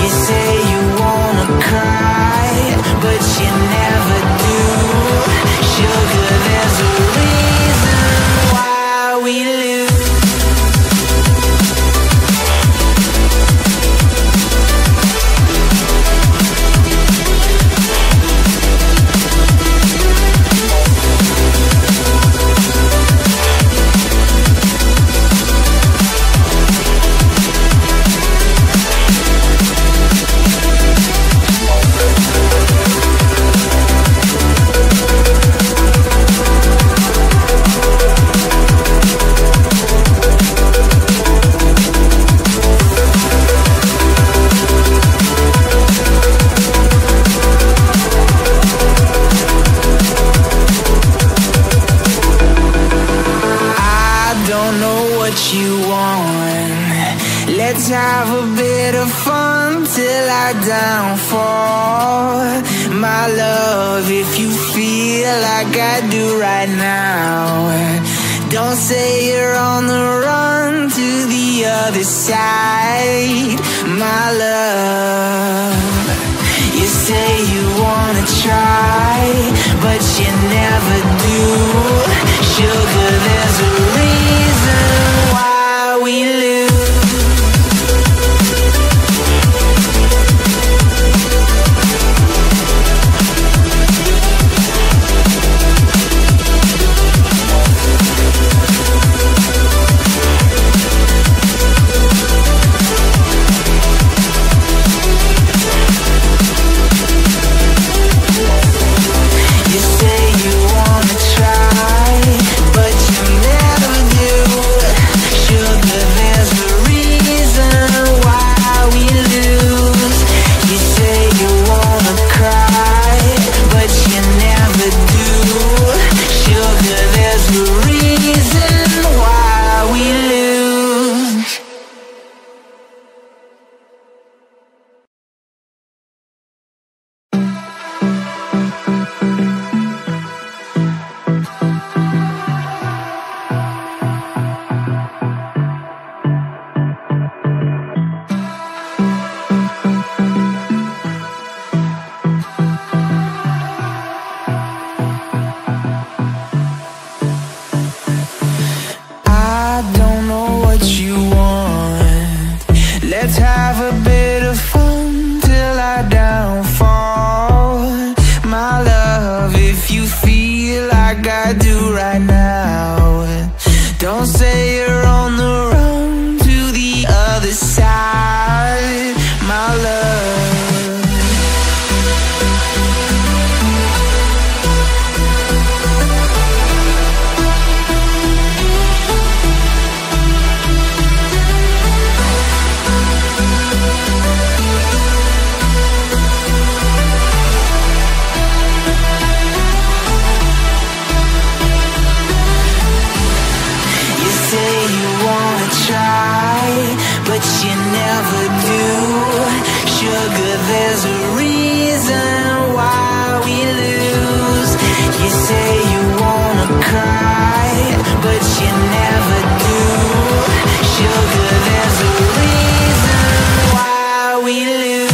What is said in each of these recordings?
You say you wanna cry, but you never do. Sugar, there's a reason why we lose. Let's have a bit of fun till I downfall. My love, if you feel like I do right now, don't say you're on the run to the other side. My love, you say you wanna try, but you never do. Sugar, there's a reason why we lose. Let's have a bit of fun till I downfall. My love, if you feel like I do right now, don't say you're on the run to the other side. My love, but you never do. Sugar, there's a reason why we lose. You say you wanna cry, but you never do. Sugar, there's a reason why we lose.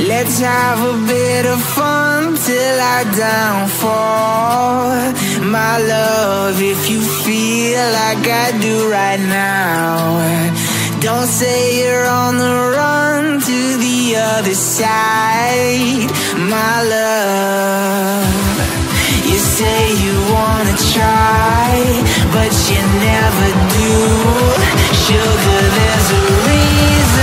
Let's have a bit of fun till I downfall. My love, if you feel like I do right now, don't say you're on the run to the other side. My love, you say you wanna try, but you never do. Sugar, there's a reason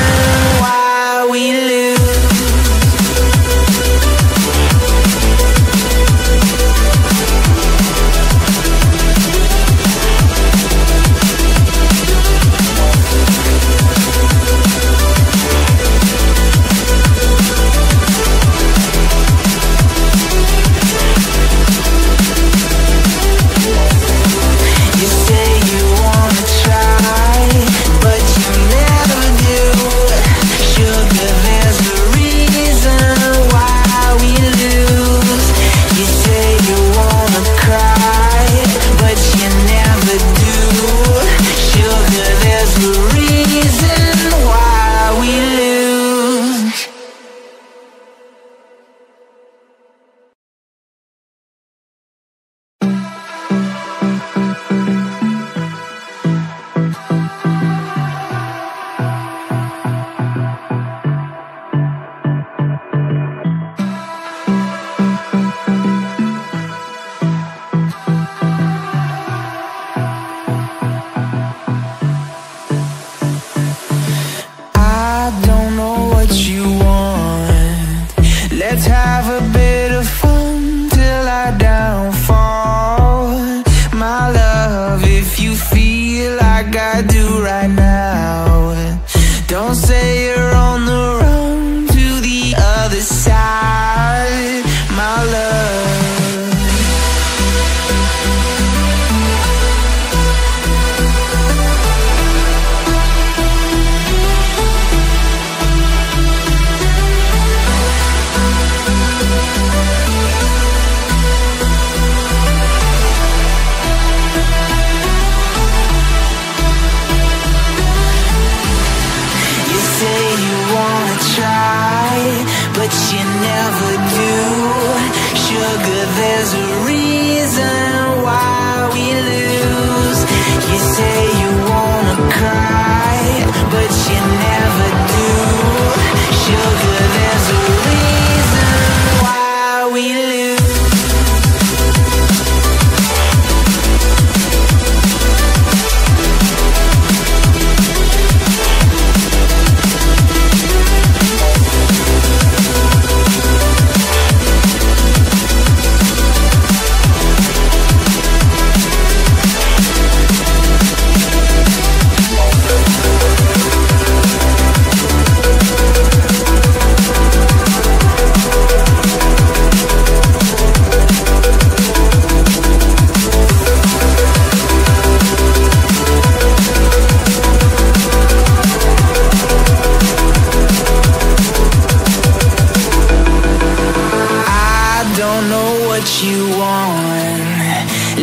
I do right now. Don't say you're on the run to the other side, my love. But you never do. Sugar, there's a reason why we lose. You say you wanna cry, but you never do. Sugar, there's a reason why we lose. You want.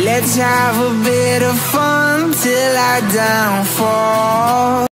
Let's have a bit of fun till I downfall.